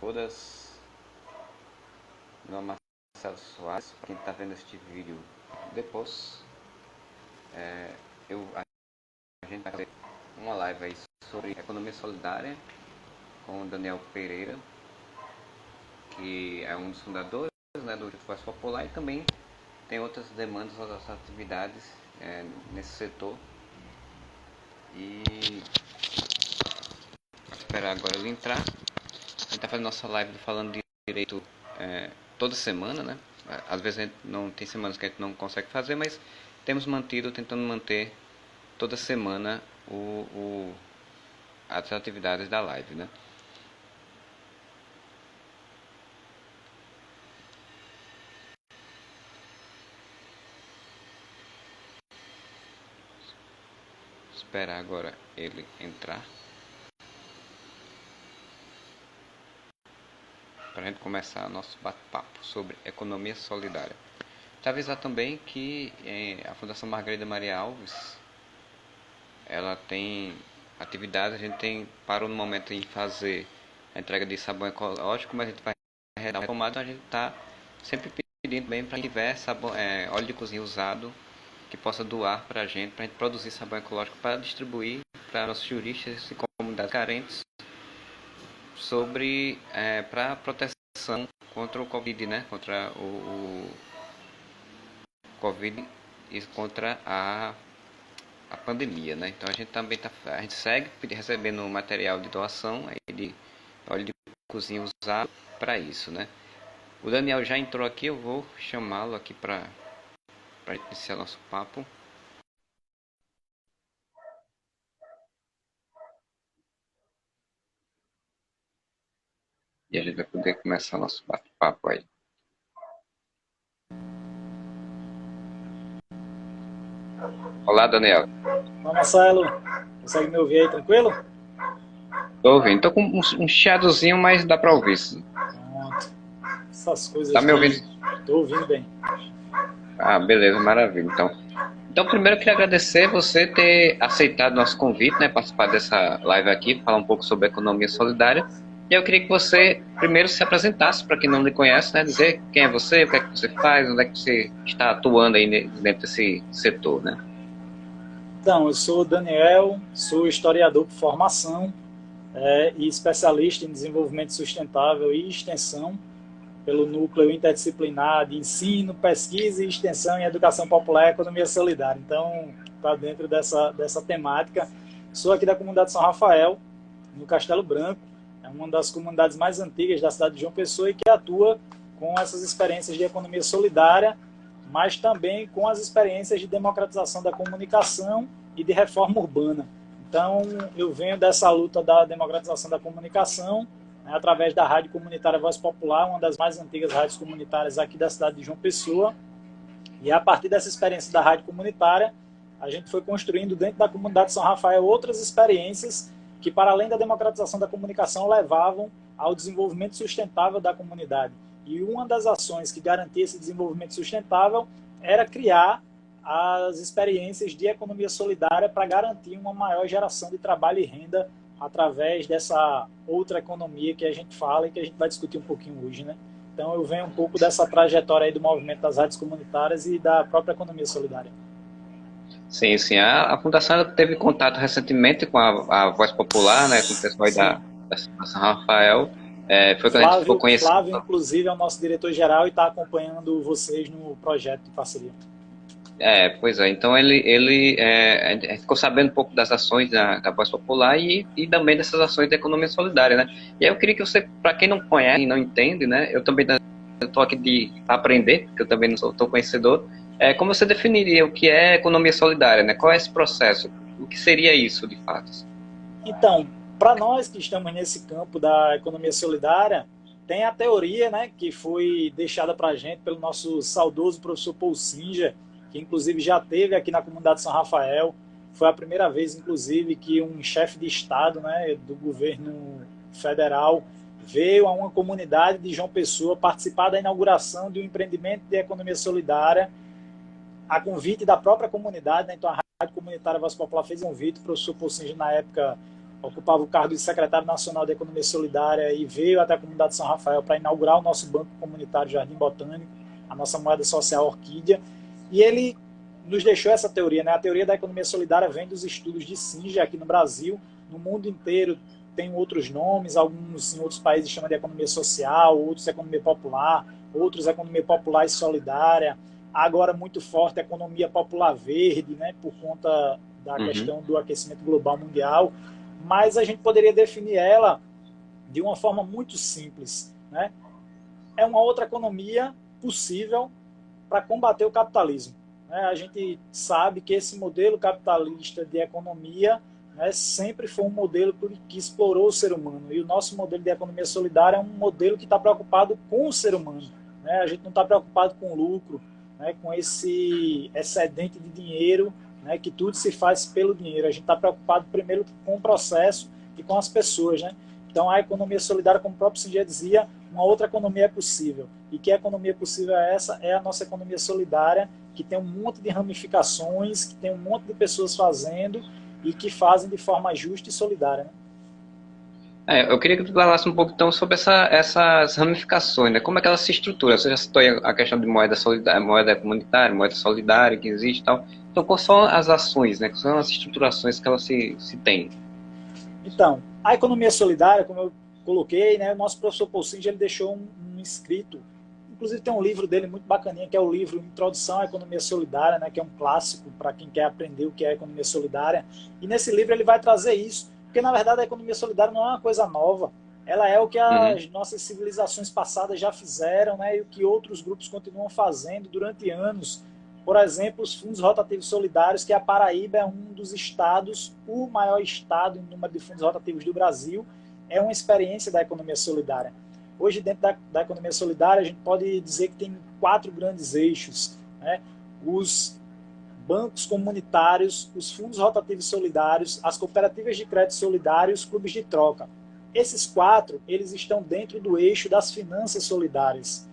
todas. Meu nome é Marcelo Soares. Para quem está vendo este vídeo depois, a gente vai fazer uma live aí sobre economia solidária com o Daniel Pereira, que é um dos fundadores, né, do Voz Popular, e também tem outras demandas, outras atividades nesse setor. E vou esperar agora ele entrar. A gente está fazendo nossa live falando de direito toda semana, né? Às vezes a gente não tem semanas que a gente não consegue fazer, mas temos tentando manter toda semana as atividades da live, né? Esperar agora ele entrar para a gente começar nosso bate-papo sobre economia solidária. Te avisar também que a Fundação Margarida Maria Alves, ela tem atividades. A gente parou no momento em fazer a entrega de sabão ecológico, mas a gente vai redar uma pomada. Então a gente está sempre pedindo bem para quem tiver óleo de cozinha usado, que possa doar para a gente produzir sabão ecológico para distribuir para nossos juristas e comunidades carentes para proteção contra o Covid, né? Contra o Covid e contra a pandemia, né? Então a gente também a gente segue recebendo material de doação aí de óleo de cozinha usado para isso, né? O Daniel já entrou aqui, eu vou chamá-lo aqui para iniciar nosso papo. E a gente vai poder começar nosso bate-papo aí. Olá, Daniel. Olá, Marcelo. Consegue me ouvir aí tranquilo? Tô ouvindo. Tô com um chiadozinho, mas dá para ouvir. Pronto. Essas coisas. Tá me ouvindo? Tô ouvindo bem. Ah, beleza, maravilha. Então, primeiro eu queria agradecer você ter aceitado nosso convite, né, participar dessa live aqui, falar um pouco sobre economia solidária. E eu queria que você primeiro se apresentasse para quem não lhe conhece, né, dizer quem é você, o que é que você faz, onde é que você está atuando aí dentro desse setor, né? Então, eu sou o Daniel, sou historiador por formação e especialista em desenvolvimento sustentável e extensão pelo Núcleo Interdisciplinar de Ensino, Pesquisa e Extensão em Educação Popular e Economia Solidária. Então, está dentro dessa temática. Sou aqui da comunidade São Rafael, no Castelo Branco. É uma das comunidades mais antigas da cidade de João Pessoa e que atua com essas experiências de economia solidária, mas também com as experiências de democratização da comunicação e de reforma urbana. Então, eu venho dessa luta da democratização da comunicação, né, através da Rádio Comunitária Voz Popular, uma das mais antigas rádios comunitárias aqui da cidade de João Pessoa. E a partir dessa experiência da rádio comunitária, a gente foi construindo dentro da comunidade de São Rafael outras experiências que, para além da democratização da comunicação, levavam ao desenvolvimento sustentável da comunidade. E uma das ações que garantia esse desenvolvimento sustentável era criar as experiências de economia solidária para garantir uma maior geração de trabalho e renda através dessa outra economia que a gente fala e que a gente vai discutir um pouquinho hoje, né? Então eu venho um pouco dessa trajetória aí do movimento das rádios comunitárias e da própria economia solidária. Sim, sim. A Fundação teve contato recentemente com a Voz Popular, né, com o pessoal aí da São Rafael. Foi quando a gente ficou conhecendo. Flávio, inclusive, é o nosso diretor-geral e está acompanhando vocês no projeto de parceria. Pois é. Então a gente ficou sabendo um pouco das ações da Voz Popular e também dessas ações da economia solidária, né? E aí eu queria que você, para quem não conhece e não entende, né, eu também estou aqui de aprender, porque eu também não sou tão conhecedor. Como você definiria o que é economia solidária, né? Qual é esse processo? O que seria isso, de fato? Então, para nós que estamos nesse campo da economia solidária, tem a teoria, né, que foi deixada para a gente pelo nosso saudoso professor Paul Singer, que inclusive já teve aqui na comunidade São Rafael. Foi a primeira vez, inclusive, que um chefe de Estado, né, do governo federal veio a uma comunidade de João Pessoa participar da inauguração de um empreendimento de economia solidária a convite da própria comunidade, né? Então a Rádio Comunitária Voz Popular fez um convite, o professor Paul Singer, na época, ocupava o cargo de secretário nacional de Economia Solidária e veio até a comunidade de São Rafael para inaugurar o nosso banco comunitário Jardim Botânico, a nossa moeda social Orquídea, e ele nos deixou essa teoria, né? A teoria da economia solidária vem dos estudos de Singer aqui no Brasil, no mundo inteiro tem outros nomes, alguns em outros países chamam de economia social, outros economia popular, outros economia popular e solidária, agora muito forte a economia popular verde, né? Por conta da questão do aquecimento global mundial, mas a gente poderia definir ela de uma forma muito simples, né? É uma outra economia possível para combater o capitalismo. A gente sabe que esse modelo capitalista de economia, né, sempre foi um modelo que explorou o ser humano, e o nosso modelo de economia solidária é um modelo que está preocupado com o ser humano, né? A gente não está preocupado com o lucro, né, com esse excedente de dinheiro, né, que tudo se faz pelo dinheiro. A gente está preocupado primeiro com o processo e com as pessoas, né? Então a economia solidária, como o próprio Singer dizia, uma outra economia é possível. E que economia possível é essa? É a nossa economia solidária, que tem um monte de ramificações, que tem um monte de pessoas fazendo e que fazem de forma justa e solidária, né? Eu queria que tu falasse um pouco então sobre essas ramificações, né? Como é que elas se estruturam? Você já citou aí a questão de moeda solidária, moeda comunitária, moeda solidária que existe e tal. Então, quais são as ações, né? Quais são as estruturações que ela se tem? Então, a economia solidária, como eu coloquei, né, o nosso professor Paul Singer, ele deixou um escrito, inclusive tem um livro dele muito bacaninha, que é o livro Introdução à Economia Solidária, né, que é um clássico para quem quer aprender o que é a economia solidária, e nesse livro ele vai trazer isso, porque na verdade a economia solidária não é uma coisa nova, ela é o que as nossas civilizações passadas já fizeram, né, e o que outros grupos continuam fazendo durante anos. Por exemplo, os fundos rotativos solidários, que a Paraíba é um dos estados, o maior estado em número de fundos rotativos do Brasil, é uma experiência da economia solidária. Hoje, dentro da economia solidária, a gente pode dizer que tem 4 grandes eixos, né? Os bancos comunitários, os fundos rotativos solidários, as cooperativas de crédito solidário e os clubes de troca. Esses 4, eles estão dentro do eixo das finanças solidárias,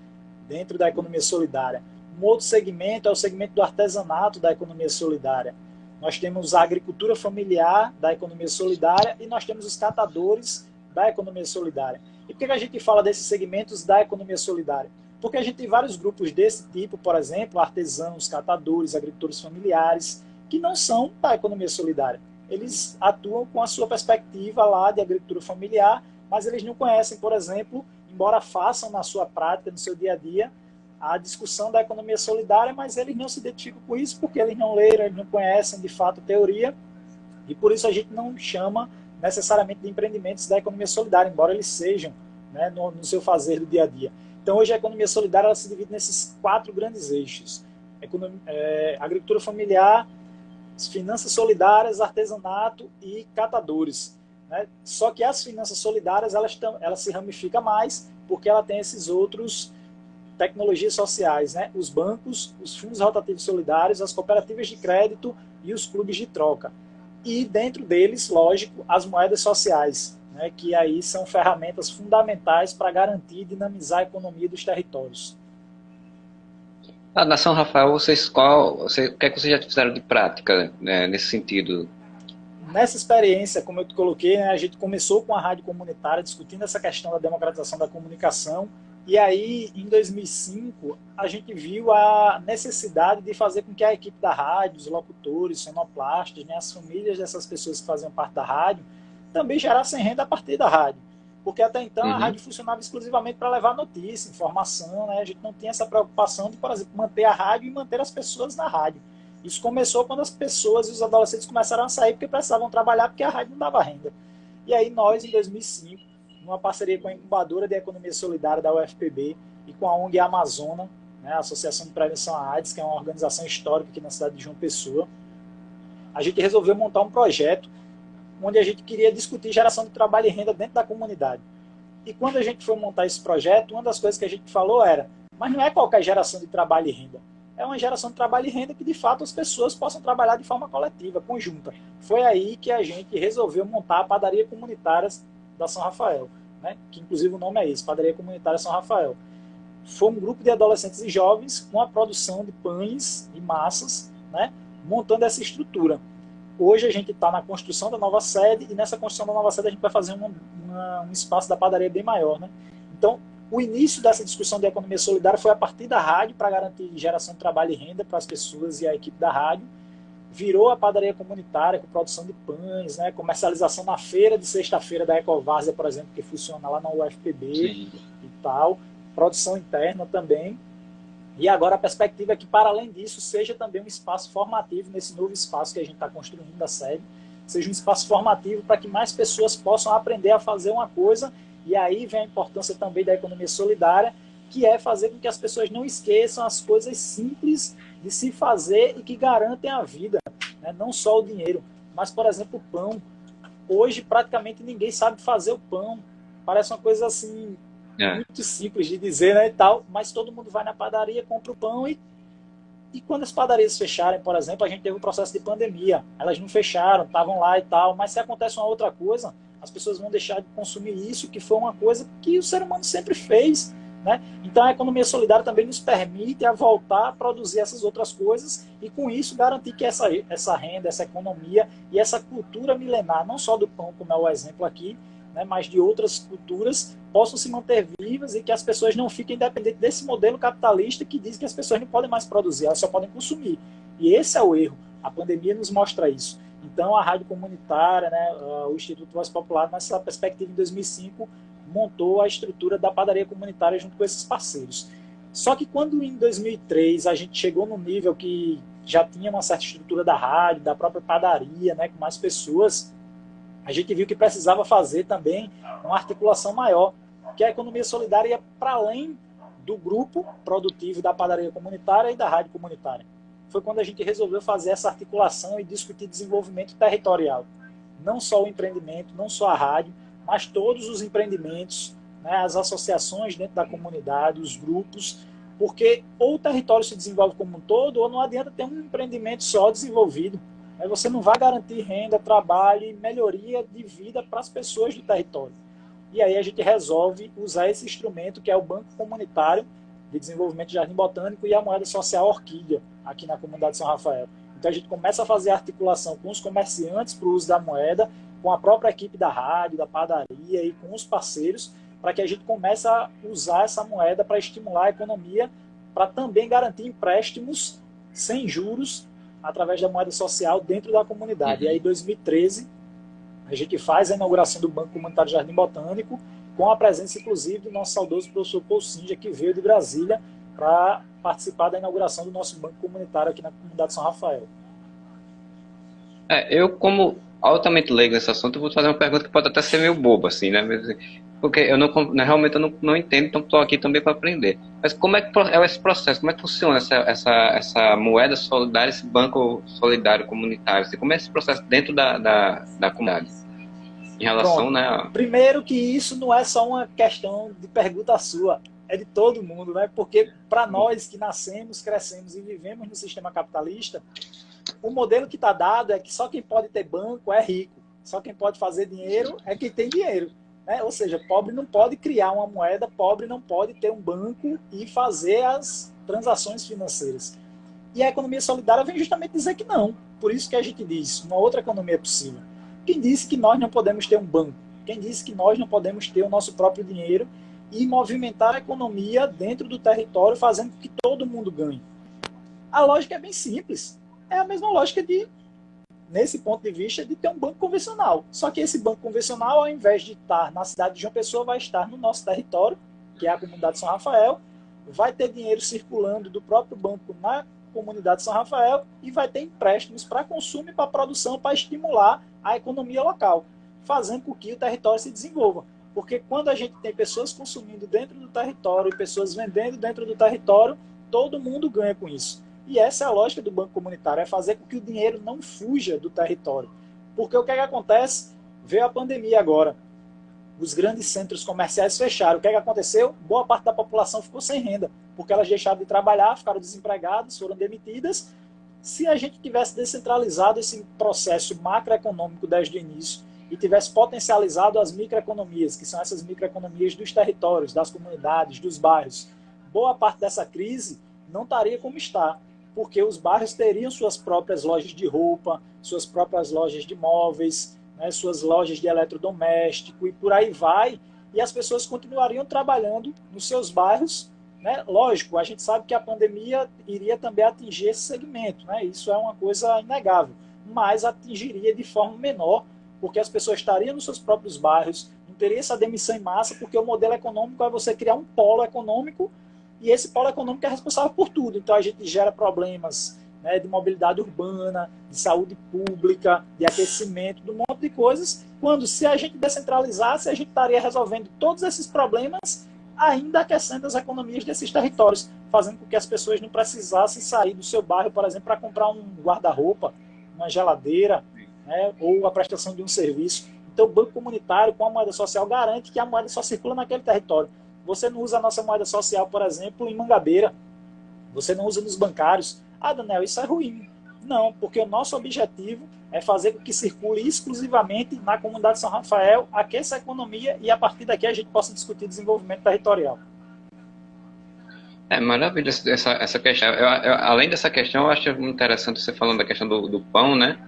dentro da economia solidária. Um outro segmento é o segmento do artesanato da economia solidária. Nós temos a agricultura familiar da economia solidária e nós temos os catadores da economia solidária. E por que a gente fala desses segmentos da economia solidária? Porque a gente tem vários grupos desse tipo, por exemplo, artesãos, catadores, agricultores familiares, que não são da economia solidária. Eles atuam com a sua perspectiva lá de agricultura familiar, mas eles não conhecem, por exemplo, embora façam na sua prática, no seu dia a dia, a discussão da economia solidária, mas eles não se identificam com isso porque eles não leram, eles não conhecem de fato a teoria, e por isso a gente não chama necessariamente de empreendimentos da economia solidária, embora eles sejam, né, no seu fazer do dia a dia. Então hoje a economia solidária ela se divide nesses 4 grandes eixos: agricultura familiar, finanças solidárias, artesanato e catadores, né? Só que as finanças solidárias elas se ramificam mais porque ela tem esses outros tecnologias sociais, né? Os bancos, os fundos rotativos solidários, as cooperativas de crédito e os clubes de troca. E dentro deles, lógico, as moedas sociais, né? Que aí são ferramentas fundamentais para garantir e dinamizar a economia dos territórios. Na São Rafael, o que é que vocês já fizeram de prática, né, nesse sentido? Nessa experiência, como eu te coloquei, né, a gente começou com a rádio comunitária, discutindo essa questão da democratização da comunicação, e aí, em 2005, a gente viu a necessidade de fazer com que a equipe da rádio, os locutores, sonoplastas, né, as famílias dessas pessoas que faziam parte da rádio, também gerassem renda a partir da rádio. Porque até então a rádio funcionava exclusivamente para levar notícia, informação, né? A gente não tinha essa preocupação de, por exemplo, manter a rádio e manter as pessoas na rádio. Isso começou quando as pessoas e os adolescentes começaram a sair porque precisavam trabalhar, porque a rádio não dava renda. E aí nós, em 2005, numa parceria com a Incubadora de Economia Solidária da UFPB e com a ONG Amazona, né, a Associação de Prevenção à AIDS, que é uma organização histórica aqui na cidade de João Pessoa, a gente resolveu montar um projeto onde a gente queria discutir geração de trabalho e renda dentro da comunidade. E quando a gente foi montar esse projeto, uma das coisas que a gente falou era, mas não é qualquer geração de trabalho e renda, é uma geração de trabalho e renda que de fato as pessoas possam trabalhar de forma coletiva, conjunta. Foi aí que a gente resolveu montar a Padaria Comunitária da São Rafael, né? Que inclusive o nome é esse, Padaria Comunitária São Rafael. Foi um grupo de adolescentes e jovens com a produção de pães e massas, né? Montando essa estrutura. Hoje a gente está na construção da nova sede e nessa construção da nova sede a gente vai fazer um espaço da padaria bem maior, né? Então, o início dessa discussão de economia solidária foi a partir da rádio para garantir geração de trabalho e renda para as pessoas e a equipe da rádio. Virou a padaria comunitária com produção de pães, né? Comercialização na feira de sexta-feira da Ecovárzea, por exemplo, que funciona lá na UFPB. Sim. E tal. Produção interna também. E agora a perspectiva é que, para além disso, seja também um espaço formativo nesse novo espaço que a gente está construindo da sede, seja um espaço formativo para que mais pessoas possam aprender a fazer uma coisa, e aí vem a importância também da economia solidária, que é fazer com que as pessoas não esqueçam as coisas simples de se fazer e que garantem a vida, né? Não só o dinheiro, mas, por exemplo, o pão. Hoje, praticamente ninguém sabe fazer o pão. Parece uma coisa assim... muito simples de dizer, né, e tal, mas todo mundo vai na padaria, compra o pão e quando as padarias fecharem, por exemplo, a gente teve um processo de pandemia, elas não fecharam, estavam lá e tal, mas se acontece uma outra coisa, as pessoas vão deixar de consumir isso, que foi uma coisa que o ser humano sempre fez, né? Então a economia solidária também nos permite a voltar a produzir essas outras coisas e com isso garantir que essa renda, essa economia e essa cultura milenar, não só do pão, como é o exemplo aqui, né, mas de outras culturas, possam se manter vivas e que as pessoas não fiquem dependentes desse modelo capitalista que diz que as pessoas não podem mais produzir, elas só podem consumir. E esse é o erro. A pandemia nos mostra isso. Então, a rádio comunitária, né, o Instituto Voz Popular, nessa perspectiva, em 2005, montou a estrutura da padaria comunitária junto com esses parceiros. Só que quando, em 2003, a gente chegou no nível que já tinha uma certa estrutura da rádio, da própria padaria, né, com mais pessoas, a gente viu que precisava fazer também uma articulação maior, que a economia solidária ia para além do grupo produtivo da padaria comunitária e da rádio comunitária. Foi quando a gente resolveu fazer essa articulação e discutir desenvolvimento territorial. Não só o empreendimento, não só a rádio, mas todos os empreendimentos, né, as associações dentro da comunidade, os grupos, porque ou o território se desenvolve como um todo, ou não adianta ter um empreendimento só desenvolvido. Você não vai garantir renda, trabalho e melhoria de vida para as pessoas do território. E aí a gente resolve usar esse instrumento, que é o Banco Comunitário de Desenvolvimento de Jardim Botânico e a moeda social Orquídea, aqui na comunidade de São Rafael. Então a gente começa a fazer a articulação com os comerciantes para o uso da moeda, com a própria equipe da rádio, da padaria e com os parceiros, para que a gente comece a usar essa moeda para estimular a economia, para também garantir empréstimos sem juros através da moeda social dentro da comunidade. E aí, em 2013, a gente faz a inauguração do Banco Comunitário Jardim Botânico, com a presença, inclusive, do nosso saudoso professor Paul Sinja, que veio de Brasília para participar da inauguração do nosso Banco Comunitário aqui na comunidade de São Rafael. Eu, como altamente leigo nesse assunto, eu vou fazer uma pergunta que pode até ser meio boba, assim, né? Porque eu realmente eu não entendo, então estou aqui também para aprender. Mas como é que é esse processo? Como é que funciona essa moeda solidária, esse banco solidário comunitário? Como é esse processo dentro da comunidade? Em relação, Pronto. Né? Primeiro que isso não é só uma questão de pergunta sua, é de todo mundo, né? Porque para nós que nascemos, crescemos e vivemos no sistema capitalista, o modelo que está dado é que só quem pode ter banco é rico, só quem pode fazer dinheiro é quem tem dinheiro. Né? Ou seja, pobre não pode criar uma moeda, pobre não pode ter um banco e fazer as transações financeiras. E a economia solidária vem justamente dizer que não. Por isso que a gente diz, uma outra economia é possível. Quem disse que nós não podemos ter um banco? Quem disse que nós não podemos ter o nosso próprio dinheiro e movimentar a economia dentro do território, fazendo com que todo mundo ganhe? A lógica é bem simples. É a mesma lógica de, nesse ponto de vista, de ter um banco convencional. Só que esse banco convencional, ao invés de estar na cidade de João Pessoa, vai estar no nosso território, que é a comunidade de São Rafael, vai ter dinheiro circulando do próprio banco na comunidade de São Rafael e vai ter empréstimos para consumo e para produção, para estimular a economia local, fazendo com que o território se desenvolva. Porque quando a gente tem pessoas consumindo dentro do território e pessoas vendendo dentro do território, todo mundo ganha com isso. E essa é a lógica do banco comunitário, é fazer com que o dinheiro não fuja do território. Porque o que é que acontece? Veio a pandemia agora. Os grandes centros comerciais fecharam. O que é que aconteceu? Boa parte da população ficou sem renda, porque elas deixaram de trabalhar, ficaram desempregadas, foram demitidas. Se a gente tivesse descentralizado esse processo macroeconômico desde o início e tivesse potencializado as microeconomias, que são essas microeconomias dos territórios, das comunidades, dos bairros, boa parte dessa crise não estaria como está. porque os bairros teriam suas próprias lojas de roupa, suas próprias lojas de móveis, né, suas lojas de eletrodoméstico e por aí vai, e as pessoas continuariam trabalhando nos seus bairros, né? Lógico, a gente sabe que a pandemia iria também atingir esse segmento, né? Isso é uma coisa inegável, mas atingiria de forma menor, porque as pessoas estariam nos seus próprios bairros, não teria essa demissão em massa, porque o modelo econômico é você criar um polo econômico, e esse polo econômico é responsável por tudo. Então a gente gera problemas, né, de mobilidade urbana, de saúde pública, de aquecimento, de um monte de coisas, quando se a gente descentralizasse, a gente estaria resolvendo todos esses problemas, ainda aquecendo as economias desses territórios, fazendo com que as pessoas não precisassem sair do seu bairro, por exemplo, para comprar um guarda-roupa, uma geladeira, né, ou a prestação de um serviço. Então o banco comunitário com a moeda social garante que a moeda só circula naquele território. Você não usa a nossa moeda social, por exemplo, em Mangabeira. Você não usa nos bancários. Ah, Daniel, isso é ruim. Não, porque o nosso objetivo é fazer com que circule exclusivamente na comunidade de São Rafael, aqueça a economia e a partir daqui a gente possa discutir desenvolvimento territorial. É maravilha essa questão. Além dessa questão, eu acho muito interessante você falando da questão do pão, né?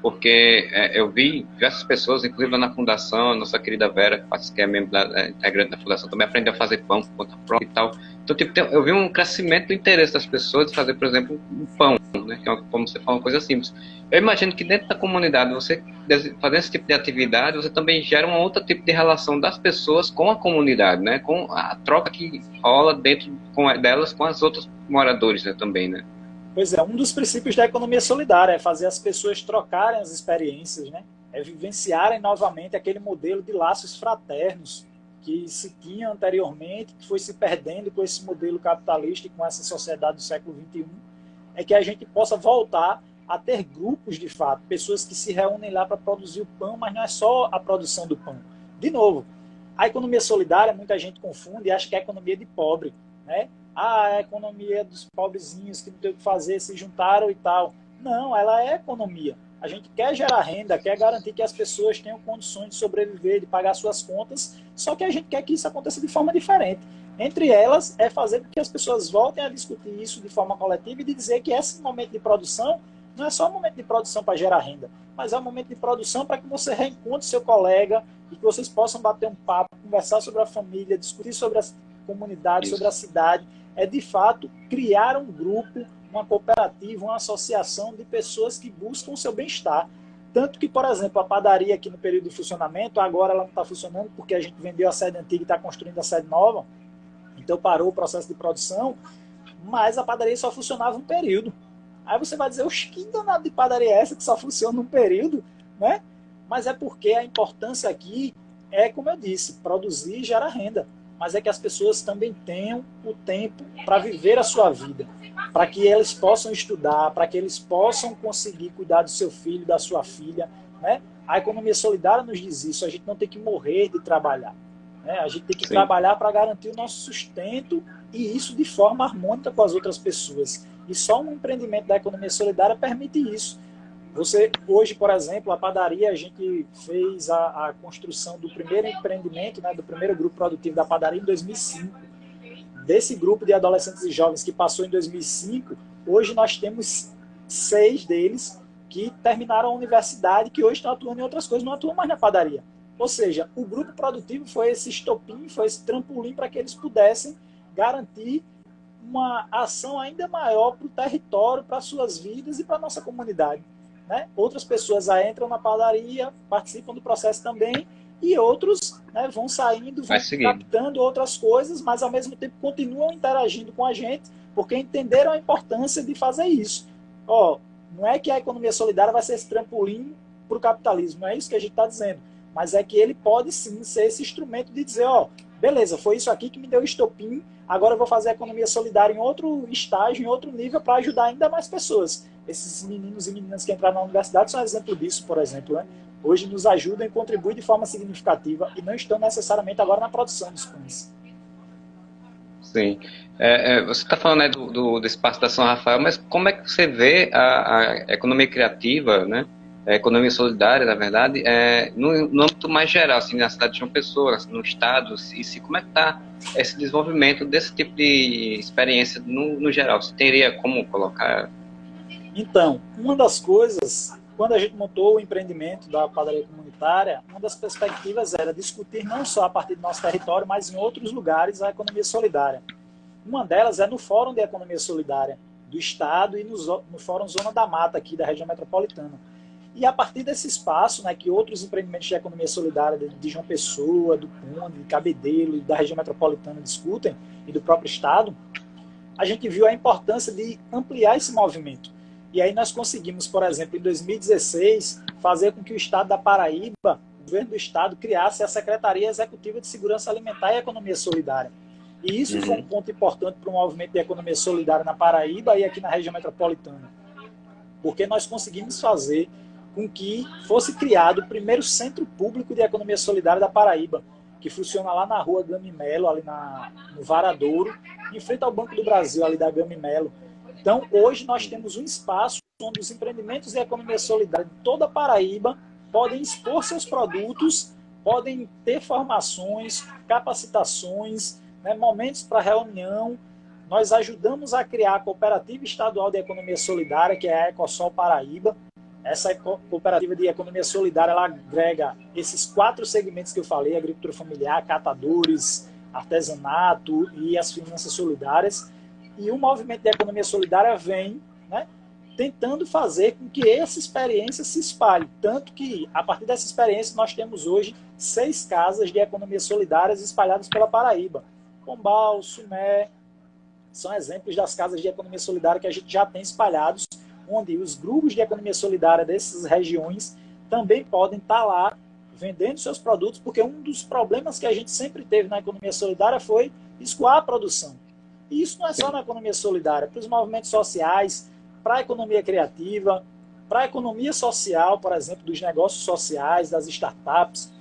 Porque eu vi diversas pessoas, inclusive lá na fundação, a nossa querida Vera, que é membro integrante da fundação, também aprendeu a fazer pão por conta própria e tal. Então, tipo, eu vi um crescimento do interesse das pessoas de fazer, por exemplo, um pão, né? Que é, como você fala, uma coisa simples. Eu imagino que dentro da comunidade, você fazendo esse tipo de atividade, você também gera um outro tipo de relação das pessoas com a comunidade, né? Com a troca que rola dentro delas com as outras moradores, né, também, né? Pois é, um dos princípios da economia solidária é fazer as pessoas trocarem as experiências, né? É vivenciarem novamente aquele modelo de laços fraternos que se tinha anteriormente, que foi se perdendo com esse modelo capitalista e com essa sociedade do século XXI, é que a gente possa voltar a ter grupos de fato, pessoas que se reúnem lá para produzir o pão, mas não é só a produção do pão. De novo, a economia solidária, muita gente confunde e acha que é a economia de pobre, né? A economia dos pobrezinhos que não tem o que fazer, se juntaram e tal. Não, ela é economia. A gente quer gerar renda, quer garantir que as pessoas tenham condições de sobreviver, de pagar suas contas, só que a gente quer que isso aconteça de forma diferente. Entre elas, é fazer com que as pessoas voltem a discutir isso de forma coletiva e de dizer que esse momento de produção não é só um momento de produção para gerar renda, mas é um momento de produção para que você reencontre seu colega e que vocês possam bater um papo, conversar sobre a família, discutir sobre a comunidade, sobre a cidade. É, de fato, criar um grupo, uma cooperativa, uma associação de pessoas que buscam o seu bem-estar. Tanto que, por exemplo, a padaria aqui no período de funcionamento, agora ela não está funcionando porque a gente vendeu a sede antiga e está construindo a sede nova, então parou o processo de produção, mas a padaria só funcionava um período. Aí você vai dizer, oxe, que danado de padaria é essa que só funciona um período? Né? Mas é porque a importância aqui é, como eu disse, produzir e gerar renda. Mas é que as pessoas também tenham o tempo para viver a sua vida, para que eles possam estudar, para que eles possam conseguir cuidar do seu filho, da sua filha. Né? A economia solidária nos diz isso, a gente não tem que morrer de trabalhar. Né? A gente tem que trabalhar para garantir o nosso sustento e isso de forma harmônica com as outras pessoas. E só um empreendimento da economia solidária permite isso. Você, hoje, por exemplo, a padaria, a gente fez a construção do primeiro empreendimento, né, do primeiro grupo produtivo da padaria em 2005. Desse grupo de adolescentes e jovens que passou em 2005, hoje nós temos 6 deles que terminaram a universidade, que hoje estão atuando em outras coisas, não atuam mais na padaria. Ou seja, o grupo produtivo foi esse estopim, foi esse trampolim para que eles pudessem garantir uma ação ainda maior para o território, para as suas vidas e para a nossa comunidade. Né? Outras pessoas entram na padaria, participam do processo também, e outros, né, vão saindo, vão captando outras coisas, mas ao mesmo tempo continuam interagindo com a gente, porque entenderam a importância de fazer isso. Não é que a economia solidária vai ser esse trampolim para o capitalismo, não é isso que a gente está dizendo, mas é que ele pode sim ser esse instrumento de dizer, beleza, foi isso aqui que me deu estopim, agora eu vou fazer a economia solidária em outro estágio, em outro nível, para ajudar ainda mais pessoas. Esses meninos e meninas que entraram na universidade são exemplo disso, por exemplo. Né? Hoje nos ajudam e contribuem de forma significativa e não estão necessariamente agora na produção dos pães. Sim. Você está falando, né, do espaço da São Rafael, mas como é que você vê a economia criativa, né, a economia solidária, na verdade, no âmbito mais geral, assim, na cidade de João Pessoa, no estado, como é que está esse desenvolvimento desse tipo de experiência no geral? Você teria como colocar? Então, uma das coisas, quando a gente montou o empreendimento da padaria comunitária, uma das perspectivas era discutir não só a partir do nosso território, mas em outros lugares a economia solidária. Uma delas é no Fórum de Economia Solidária do Estado e no Fórum Zona da Mata, aqui da região metropolitana. E a partir desse espaço, né, que outros empreendimentos de economia solidária de João Pessoa, do Conde, de Cabedelo e da região metropolitana discutem, e do próprio Estado, a gente viu a importância de ampliar esse movimento. E aí nós conseguimos, por exemplo, em 2016, fazer com que o Estado da Paraíba, o governo do Estado, criasse a Secretaria Executiva de Segurança Alimentar e Economia Solidária. E isso foi um ponto importante para o movimento de economia solidária na Paraíba e aqui na região metropolitana. Porque nós conseguimos fazer com que fosse criado o primeiro centro público de economia solidária da Paraíba, que funciona lá na rua Gamimelo, ali no Varadouro, em frente ao Banco do Brasil, ali da Gamimelo. Então, hoje nós temos um espaço onde os empreendimentos de economia solidária de toda a Paraíba podem expor seus produtos, podem ter formações, capacitações, né, momentos para reunião. Nós ajudamos a criar a Cooperativa Estadual de Economia Solidária, que é a Ecosol Paraíba. Essa cooperativa de economia solidária, ela agrega esses 4 segmentos que eu falei: agricultura familiar, catadores, artesanato e as finanças solidárias. E o movimento de economia solidária vem, né, tentando fazer com que essa experiência se espalhe. Tanto que, a partir dessa experiência, nós temos hoje 6 casas de economia solidárias espalhadas pela Paraíba. Pombal, Sumé, são exemplos das casas de economia solidária que a gente já tem espalhados, onde os grupos de economia solidária dessas regiões também podem estar lá vendendo seus produtos, porque um dos problemas que a gente sempre teve na economia solidária foi escoar a produção. E isso não é só na economia solidária, para os movimentos sociais, para a economia criativa, para a economia social, por exemplo, dos negócios sociais, das startups.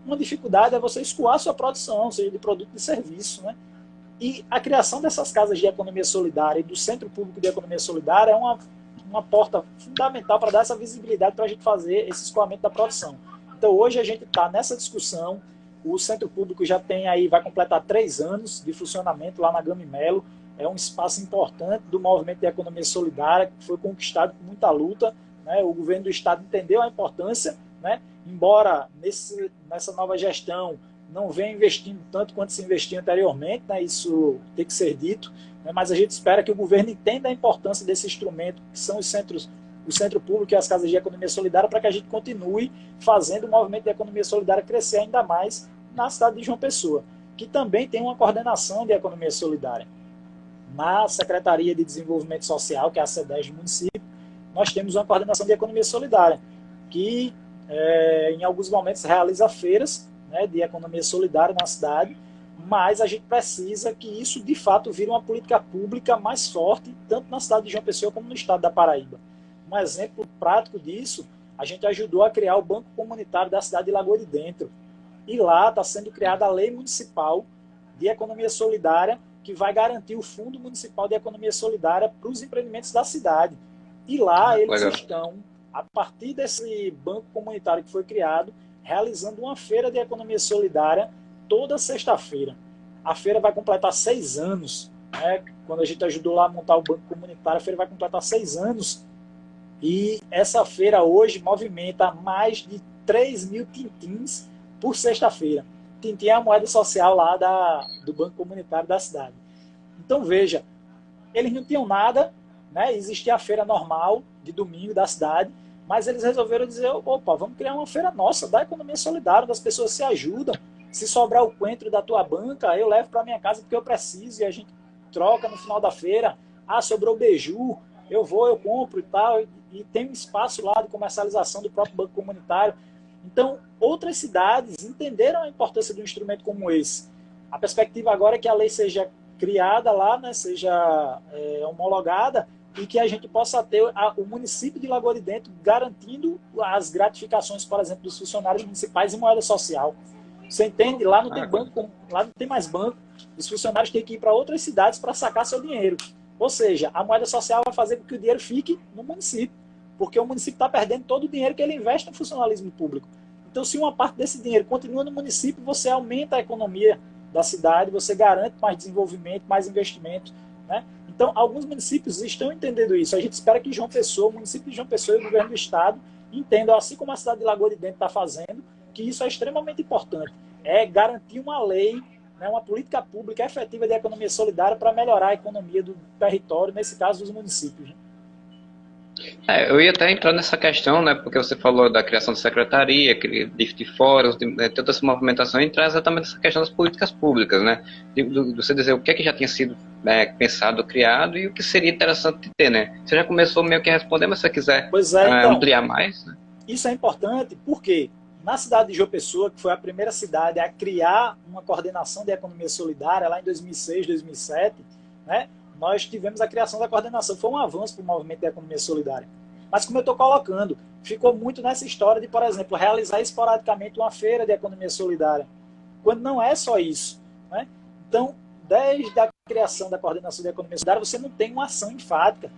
Uma dificuldade é você escoar a sua produção, seja de produto ou de serviço, né? E a criação dessas casas de economia solidária e do Centro Público de Economia Solidária é uma porta fundamental para dar essa visibilidade para a gente fazer esse escoamento da produção. Então, hoje a gente está nessa discussão. O Centro Público já tem aí, vai completar 3 anos de funcionamento lá na Gamimelo. É um espaço importante do movimento de economia solidária, que foi conquistado com muita luta, né? O governo do Estado entendeu a importância, né? Embora nessa nova gestão não venha investindo tanto quanto se investia anteriormente, né? Isso tem que ser dito, né? Mas a gente espera que o governo entenda a importância desse instrumento, que são os centros, o Centro Público e as casas de economia solidária, para que a gente continue fazendo o movimento de economia solidária crescer ainda mais na cidade de João Pessoa, que também tem uma coordenação de economia solidária. Na Secretaria de Desenvolvimento Social, que é a SEDES do município, nós temos uma coordenação de economia solidária, que em alguns momentos realiza feiras, né, de economia solidária na cidade, mas a gente precisa que isso de fato vire uma política pública mais forte, tanto na cidade de João Pessoa como no estado da Paraíba. Um exemplo prático disso, a gente ajudou a criar o Banco Comunitário da cidade de Lagoa de Dentro. E lá está sendo criada a Lei Municipal de Economia Solidária, que vai garantir o Fundo Municipal de Economia Solidária para os empreendimentos da cidade. E lá eles estão, a partir desse banco comunitário que foi criado, realizando uma feira de economia solidária toda sexta-feira. A feira vai completar 6 anos. Né? Quando a gente ajudou lá a montar o banco comunitário, a feira vai completar 6 anos. E essa feira hoje movimenta mais de 3 mil tintins por sexta-feira. Tintim é a moeda social lá do Banco Comunitário da cidade. Então, veja, eles não tinham nada, né? Existia a feira normal de domingo da cidade, mas eles resolveram dizer, opa, vamos criar uma feira nossa, da economia solidária, das pessoas se ajudam. Se sobrar o coentro da tua banca, eu levo para minha casa porque eu preciso, e a gente troca no final da feira. Ah, sobrou beiju, eu vou, eu compro e tal, e tem um espaço lá de comercialização do próprio Banco Comunitário. Então, outras cidades entenderam a importância de um instrumento como esse. A perspectiva agora é que a lei seja criada lá, né, seja homologada, e que a gente possa ter o município de Lagoa de Dentro garantindo as gratificações, por exemplo, dos funcionários municipais em moeda social. Você entende? Lá não tem banco, lá não tem mais banco. Os funcionários têm que ir para outras cidades para sacar seu dinheiro. Ou seja, a moeda social vai fazer com que o dinheiro fique no município. porque o município está perdendo todo o dinheiro que ele investe no funcionalismo público. Então, se uma parte desse dinheiro continua no município, você aumenta a economia da cidade, você garante mais desenvolvimento, mais investimento, né? Então, alguns municípios estão entendendo isso. A gente espera que João Pessoa, o município de João Pessoa e o governo do estado entendam, assim como a cidade de Lagoa de Dentro está fazendo, que isso é extremamente importante. É garantir uma lei, né, uma política pública efetiva de economia solidária para melhorar a economia do território, nesse caso dos municípios, né? Eu ia até entrar nessa questão, né, porque você falou da criação da secretaria, de fóruns, de toda essa movimentação, e traz exatamente essa questão das políticas públicas, né, de você dizer o que é que já tinha sido pensado, criado, e o que seria interessante ter, né. Você já começou meio que a responder, mas se você quiser então, ampliar mais, né? Isso é importante porque na cidade de João Pessoa, que foi a primeira cidade a criar uma coordenação de economia solidária, lá em 2006, 2007, né, nós tivemos a criação da coordenação. Foi um avanço para o movimento da economia solidária. Mas, como eu estou colocando, ficou muito nessa história de, por exemplo, realizar esporadicamente uma feira de economia solidária, quando não é só isso, né? Então, desde a criação da coordenação de economia solidária, você não tem uma ação enfática.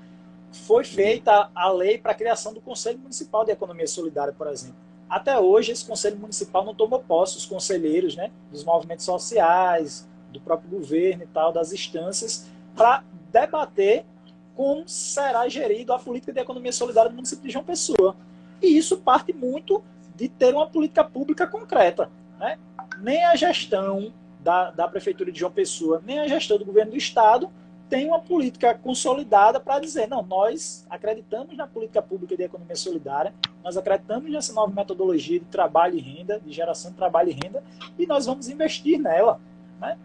Foi feita a lei para a criação do Conselho Municipal de Economia Solidária, por exemplo. Até hoje, esse Conselho Municipal não tomou posse, os conselheiros, né, dos movimentos sociais, do próprio governo e tal, das instâncias, para debater como será gerido a política de economia solidária do município de João Pessoa. E isso parte muito de ter uma política pública concreta, né? Nem a gestão da Prefeitura de João Pessoa, nem a gestão do governo do Estado tem uma política consolidada para dizer, não, nós acreditamos na política pública de economia solidária, nós acreditamos nessa nova metodologia de trabalho e renda, de geração de trabalho e renda, e nós vamos investir nela, né?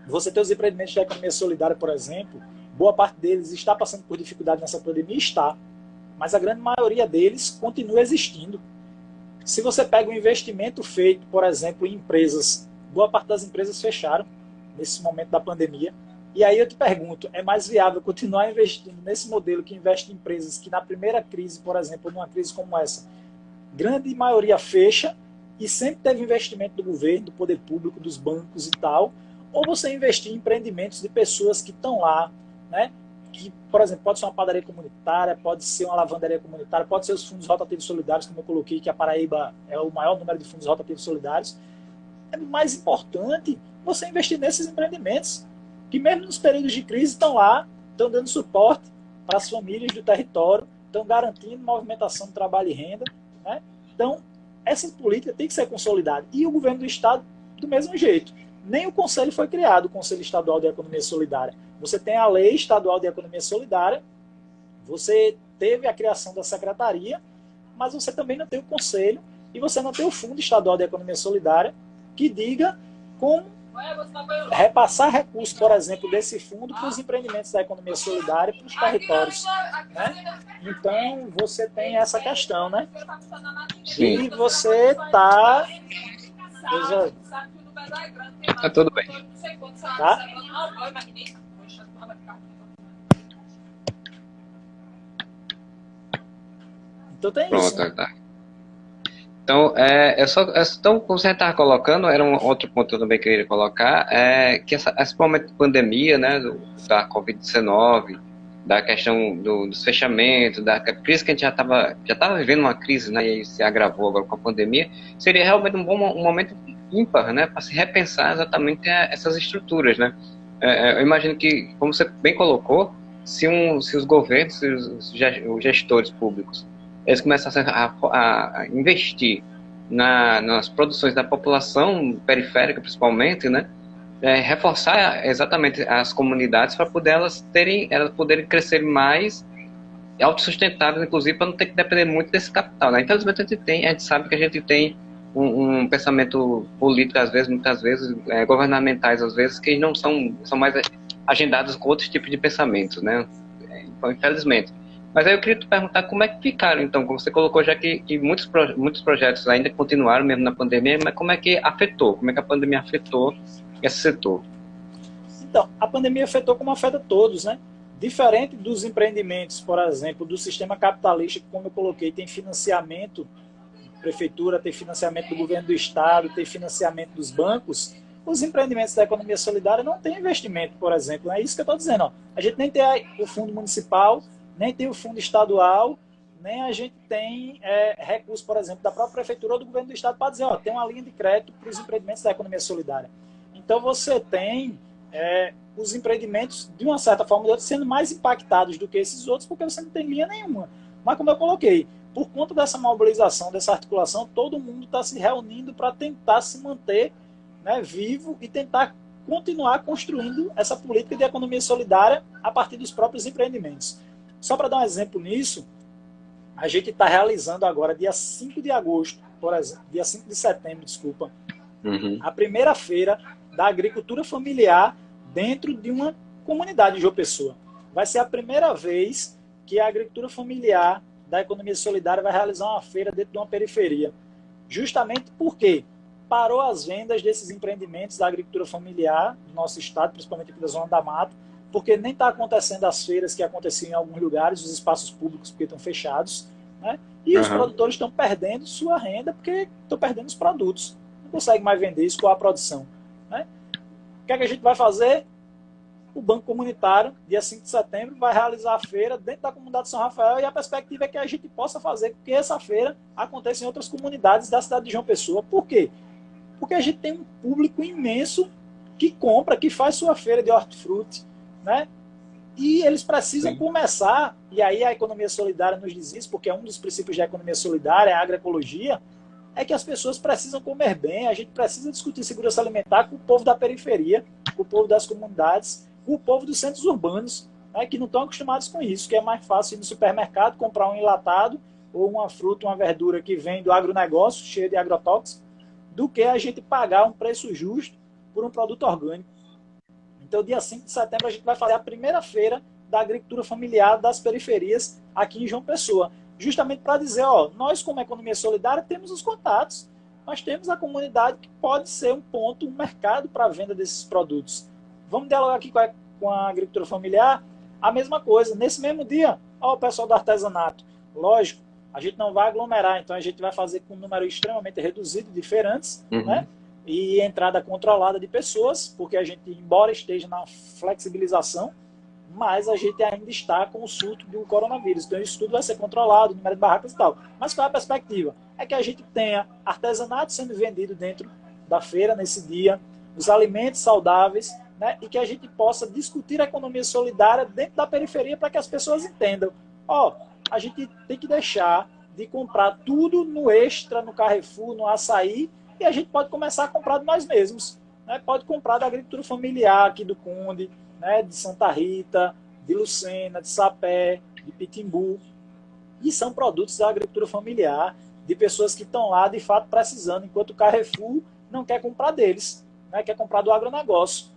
Você tem os empreendimentos da economia solidária, por exemplo, boa parte deles está passando por dificuldade nessa pandemia, está, mas a grande maioria deles continua existindo. Se você pega um investimento feito, por exemplo, em empresas, boa parte das empresas fecharam nesse momento da pandemia, e aí eu te pergunto, é mais viável continuar investindo nesse modelo que investe em empresas que na primeira crise, por exemplo, numa crise como essa, grande maioria fecha e sempre teve investimento do governo, do poder público, dos bancos e tal, ou você investir em empreendimentos de pessoas que estão lá, né? Que, por exemplo, pode ser uma padaria comunitária, pode ser uma lavanderia comunitária, pode ser os fundos rotativos solidários, como eu coloquei, que a Paraíba é o maior número de fundos rotativos solidários. É mais importante você investir nesses empreendimentos, que mesmo nos períodos de crise estão lá, estão dando suporte para as famílias do território, estão garantindo movimentação de trabalho e renda, né? Então, essa política tem que ser consolidada. E o governo do Estado, do mesmo jeito. Nem o Conselho foi criado, o Conselho Estadual de Economia Solidária. Você tem a Lei Estadual de Economia Solidária, você teve a criação da Secretaria, mas você também não tem o Conselho e você não tem o Fundo Estadual de Economia Solidária que diga como repassar recursos, por exemplo, desse fundo para os empreendimentos da economia solidária para os territórios, né? Então, você tem essa questão, né? Sim. E você está... Tá tudo bem. Tá? Então tem Pronto, isso, né? tá. Então, então, como você estava colocando, era um outro ponto que eu também queria colocar, que esse momento de pandemia, né, da Covid-19, da questão dos fechamentos, da crise que a gente já estava vivendo uma crise, né, e aí se agravou agora com a pandemia, seria realmente um momento ímpar, né, para se repensar exatamente essas estruturas, né. Eu imagino que, como você bem colocou, se os governos, se os gestores públicos, eles começassem a investir nas produções da população periférica, principalmente, né? Reforçar exatamente as comunidades para elas poderem crescer mais autossustentáveis, inclusive, para não ter que depender muito desse capital, né? Infelizmente, a gente sabe que a gente tem um pensamento político, muitas vezes, governamentais, às vezes, que não são mais agendados com outros tipos de pensamentos, né? Então, infelizmente. Mas aí eu queria te perguntar como é que ficaram, então, como você colocou já que muitos projetos ainda continuaram mesmo na pandemia, mas como é que afetou, como é que a pandemia afetou esse setor? Então, a pandemia afetou como afeta todos, né? Diferente dos empreendimentos, por exemplo, do sistema capitalista, que, como eu coloquei, tem financiamento da prefeitura, tem financiamento do governo do estado, tem financiamento dos bancos, os empreendimentos da economia solidária não têm investimento, por exemplo. É isso que eu estou dizendo. Ó. A gente nem tem o fundo municipal, nem tem o fundo estadual, nem a gente tem recurso, por exemplo, da própria prefeitura ou do governo do estado para dizer, ó, tem uma linha de crédito para os empreendimentos da economia solidária. Então você tem os empreendimentos, de uma certa forma ou de outra, sendo mais impactados do que esses outros, porque você não tem linha nenhuma. Mas como eu coloquei, por conta dessa mobilização, dessa articulação, todo mundo está se reunindo para tentar se manter, né, vivo e tentar continuar construindo essa política de economia solidária a partir dos próprios empreendimentos. Só para dar um exemplo nisso, a gente está realizando agora, dia 5 de agosto, por exemplo, dia 5 de setembro, desculpa, a primeira feira da agricultura familiar dentro de uma comunidade de João Pessoa. Vai ser a primeira vez que a agricultura familiar da economia solidária vai realizar uma feira dentro de uma periferia. Justamente porque parou as vendas desses empreendimentos da agricultura familiar do nosso estado, principalmente aqui da Zona da Mata, porque nem está acontecendo as feiras que aconteciam em alguns lugares, os espaços públicos porque estão fechados, né? E os produtores estão perdendo sua renda porque estão perdendo os produtos. Não conseguem mais vender isso com a produção, né? O que é que a gente vai fazer? O Banco Comunitário, dia 5 de setembro, vai realizar a feira dentro da comunidade de São Rafael e a perspectiva é que a gente possa fazer com que essa feira aconteça em outras comunidades da cidade de João Pessoa. Por quê? Porque a gente tem um público imenso que compra, que faz sua feira de hortifruti, né? E eles precisam começar, e aí a economia solidária nos diz isso, porque é um dos princípios da economia solidária, a agroecologia, é que as pessoas precisam comer bem, a gente precisa discutir segurança alimentar com o povo da periferia, com o povo das comunidades, com o povo dos centros urbanos, né, que não estão acostumados com isso, que é mais fácil ir no supermercado, comprar um enlatado, ou uma fruta, uma verdura que vem do agronegócio, cheio de agrotóxicos, do que a gente pagar um preço justo por um produto orgânico. Então, dia 5 de setembro, a gente vai fazer a primeira feira da agricultura familiar das periferias aqui em João Pessoa. Justamente para dizer, ó, nós como economia solidária temos os contatos, nós temos a comunidade que pode ser um ponto, um mercado para a venda desses produtos. Vamos dialogar aqui com a agricultura familiar? A mesma coisa. Nesse mesmo dia, ó, o pessoal do artesanato. Lógico, a gente não vai aglomerar, então a gente vai fazer com um número extremamente reduzido de feirantes, né? E entrada controlada de pessoas, porque a gente, embora esteja na flexibilização, mas a gente ainda está com o surto do coronavírus. Então isso tudo vai ser controlado, número de barracas e tal. Mas qual é a perspectiva? É que a gente tenha artesanato sendo vendido dentro da feira nesse dia, os alimentos saudáveis, né? E que a gente possa discutir a economia solidária dentro da periferia para que as pessoas entendam. Ó, a gente tem que deixar de comprar tudo no Extra, no Carrefour, no Açaí, e a gente pode começar a comprar de nós mesmos, né? Pode comprar da agricultura familiar aqui do Conde, né? De Santa Rita, de Lucena, de Sapé, de Pitimbu. E são produtos da agricultura familiar, de pessoas que estão lá de fato precisando, enquanto o Carrefour não quer comprar deles, né? Quer comprar do agronegócio.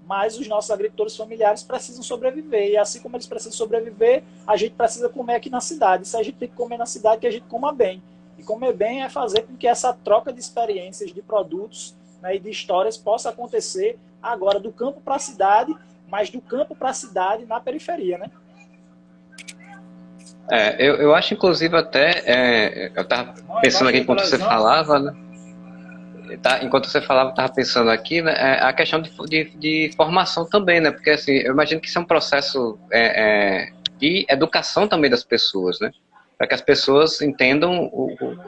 Mas os nossos agricultores familiares precisam sobreviver. E assim como eles precisam sobreviver, a gente precisa comer aqui na cidade. Se a gente tem que comer na cidade, que a gente coma bem. E comer bem é fazer com que essa troca de experiências, de produtos, né, e de histórias possa acontecer agora do campo para a cidade, mas do campo para a cidade na periferia, né? Eu acho, inclusive, até... eu estava pensando aqui enquanto você falava, né? Enquanto você falava, eu estava pensando aqui, né, a questão de formação também, né? Porque, assim, eu imagino que isso é um processo de educação também das pessoas, né? Para que as pessoas entendam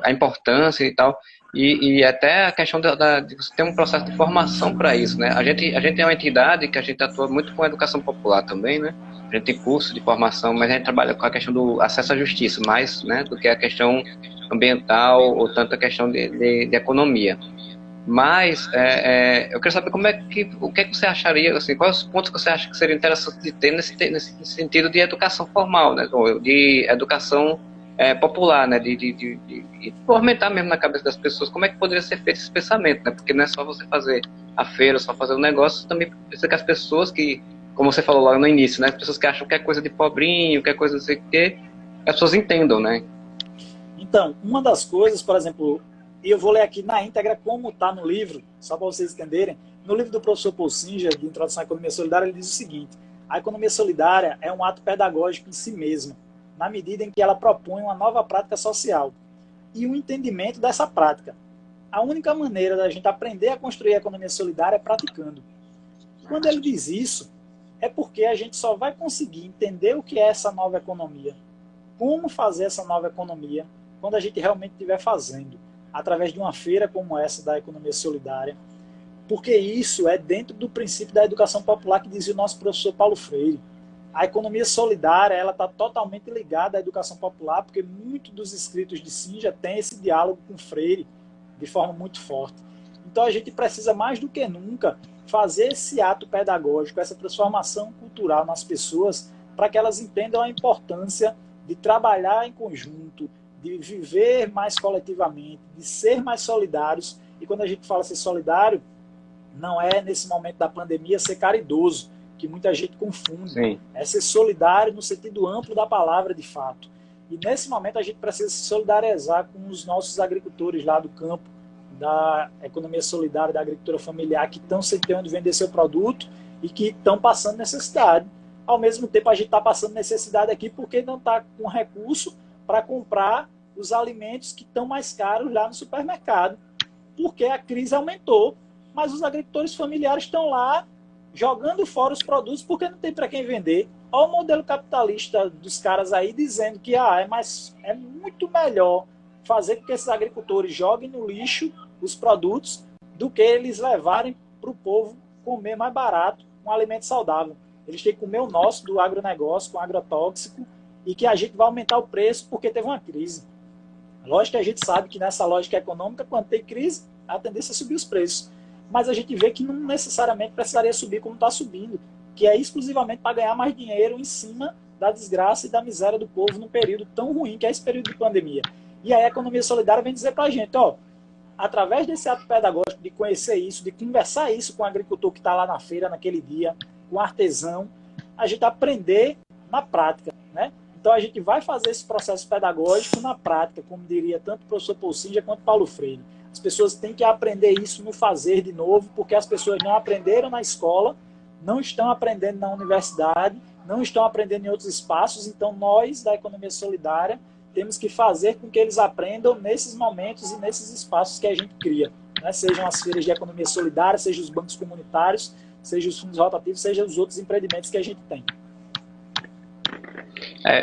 a importância e tal, e até a questão de você ter um processo de formação para isso, né? A gente é uma entidade que a gente atua muito com a educação popular também, né? A gente tem curso de formação, mas a gente trabalha com a questão do acesso à justiça, mais, né, do que a questão ambiental ou tanto a questão de economia. Mas eu quero saber o que é que você acharia, assim, quais os pontos que você acha que seria interessante de ter nesse sentido de educação formal, né, ou de educação popular, né, de fomentar mesmo na cabeça das pessoas como é que poderia ser feito esse pensamento, né, porque não é só você fazer a feira, só fazer o negócio, também precisa que as pessoas que, como você falou lá no início, né, as pessoas que acham que é coisa de pobrinho, que é coisa não sei o quê, as pessoas entendam, né. Então, uma das coisas, por exemplo, e eu vou ler aqui na íntegra como está no livro, só para vocês entenderem. No livro do professor Paul Singer, de Introdução à Economia Solidária, ele diz o seguinte: a economia solidária é um ato pedagógico em si mesma, na medida em que ela propõe uma nova prática social e um entendimento dessa prática. A única maneira da gente aprender a construir a economia solidária é praticando. Quando ele diz isso, é porque a gente só vai conseguir entender o que é essa nova economia, como fazer essa nova economia quando a gente realmente estiver fazendo, através de uma feira como essa da economia solidária, porque isso é dentro do princípio da educação popular que dizia o nosso professor Paulo Freire. A economia solidária ela está totalmente ligada à educação popular, porque muitos dos escritos de Sinja têm esse diálogo com Freire de forma muito forte. Então a gente precisa mais do que nunca fazer esse ato pedagógico, essa transformação cultural nas pessoas, para que elas entendam a importância de trabalhar em conjunto, de viver mais coletivamente, de ser mais solidários. E quando a gente fala ser solidário, não é nesse momento da pandemia ser caridoso, que muita gente confunde. Sim. É ser solidário no sentido amplo da palavra, de fato. E nesse momento a gente precisa se solidarizar com os nossos agricultores lá do campo, da economia solidária, da agricultura familiar, que estão sem ter onde vender seu produto e que estão passando necessidade. Ao mesmo tempo, a gente está passando necessidade aqui porque não está com recurso para comprar os alimentos que estão mais caros lá no supermercado, porque a crise aumentou, mas os agricultores familiares estão lá jogando fora os produtos porque não tem para quem vender. Olha o modelo capitalista dos caras aí dizendo que é muito melhor fazer com que esses agricultores joguem no lixo os produtos do que eles levarem para o povo comer mais barato um alimento saudável. Eles têm que comer o nosso do agronegócio com agrotóxico e que a gente vai aumentar o preço porque teve uma crise. Lógico que a gente sabe que nessa lógica econômica, quando tem crise, a tendência é subir os preços. Mas a gente vê que não necessariamente precisaria subir como está subindo, que é exclusivamente para ganhar mais dinheiro em cima da desgraça e da miséria do povo num período tão ruim que é esse período de pandemia. E aí a economia solidária vem dizer para a gente, através desse ato pedagógico, de conhecer isso, de conversar isso com o agricultor que está lá na feira naquele dia, com o artesão, a gente aprender na prática, né? Então a gente vai fazer esse processo pedagógico na prática, como diria tanto o professor Paul Singer quanto Paulo Freire. As pessoas têm que aprender isso no fazer de novo, porque as pessoas não aprenderam na escola, não estão aprendendo na universidade, não estão aprendendo em outros espaços, então nós, da economia solidária, temos que fazer com que eles aprendam nesses momentos e nesses espaços que a gente cria, né? Sejam as feiras de economia solidária, sejam os bancos comunitários, sejam os fundos rotativos, sejam os outros empreendimentos que a gente tem.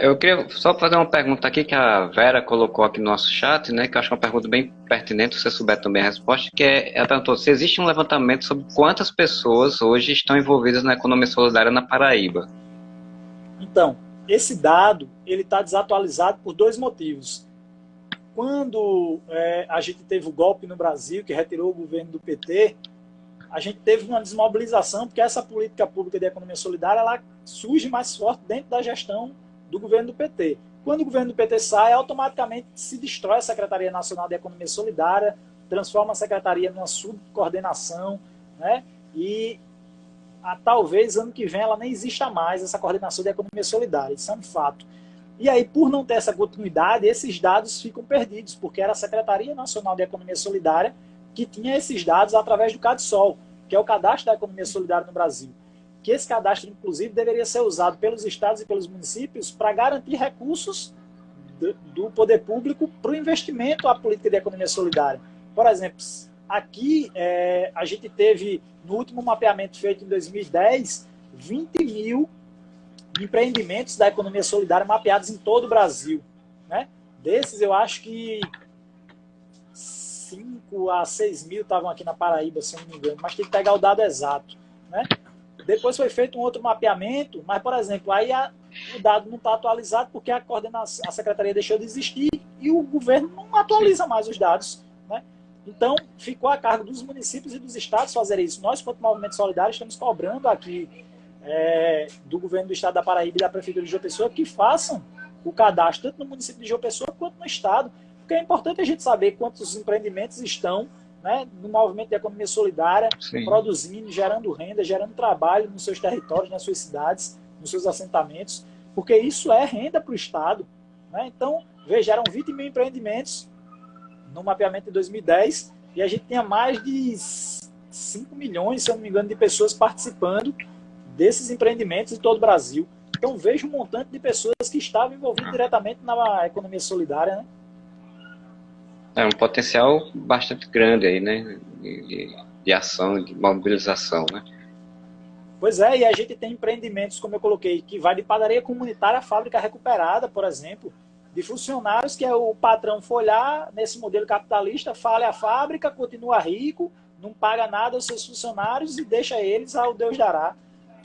Eu queria só fazer uma pergunta aqui que a Vera colocou aqui no nosso chat, né, que eu acho uma pergunta bem pertinente, se você souber também a resposta, que ela perguntou se existe um levantamento sobre quantas pessoas hoje estão envolvidas na economia solidária na Paraíba. Então, esse dado ele está desatualizado por dois motivos. Quando a gente teve o golpe no Brasil, que retirou o governo do PT, a gente teve uma desmobilização, porque essa política pública de economia solidária ela surge mais forte dentro da gestão do governo do PT. Quando o governo do PT sai, automaticamente se destrói a Secretaria Nacional de Economia Solidária, transforma a secretaria numa subcoordenação, né? E talvez ano que vem ela nem exista mais, essa coordenação de economia solidária. Isso é um fato. E aí, por não ter essa continuidade, esses dados ficam perdidos, porque era a Secretaria Nacional de Economia Solidária que tinha esses dados através do CadSol, que é o cadastro da economia solidária no Brasil. Que esse cadastro, inclusive, deveria ser usado pelos estados e pelos municípios para garantir recursos do poder público para o investimento à política de economia solidária. Por exemplo, aqui a gente teve, no último mapeamento feito em 2010, 20 mil empreendimentos da economia solidária mapeados em todo o Brasil, né? Desses, eu acho que 5 a 6 mil estavam aqui na Paraíba, se não me engano, mas tem que pegar o dado exato, né? Depois foi feito um outro mapeamento, mas, por exemplo, aí o dado não está atualizado porque a secretaria deixou de existir e o governo não atualiza mais os dados, né? Então, ficou a cargo dos municípios e dos estados fazer isso. Nós, quanto Movimento Solidário, estamos cobrando aqui do governo do estado da Paraíba e da prefeitura de João Pessoa que façam o cadastro tanto no município de João Pessoa quanto no estado, porque é importante a gente saber quantos empreendimentos estão, né, no movimento de economia solidária, Sim, produzindo, gerando renda, gerando trabalho nos seus territórios, nas suas cidades, nos seus assentamentos, porque isso é renda para o Estado, né? Então, veja, eram 20 mil empreendimentos no mapeamento de 2010 e a gente tinha mais de 5 milhões, se eu não me engano, de pessoas participando desses empreendimentos em todo o Brasil. Então, veja um montante de pessoas que estavam envolvidas diretamente na economia solidária, né? é um potencial bastante grande aí, né, de ação, de mobilização, né? Pois é, e a gente tem empreendimentos, como eu coloquei, que vai de padaria comunitária à fábrica recuperada, por exemplo, de funcionários que é o patrão foi lá, nesse modelo capitalista, fale a fábrica, continua rico, não paga nada aos seus funcionários e deixa eles ao Deus dará.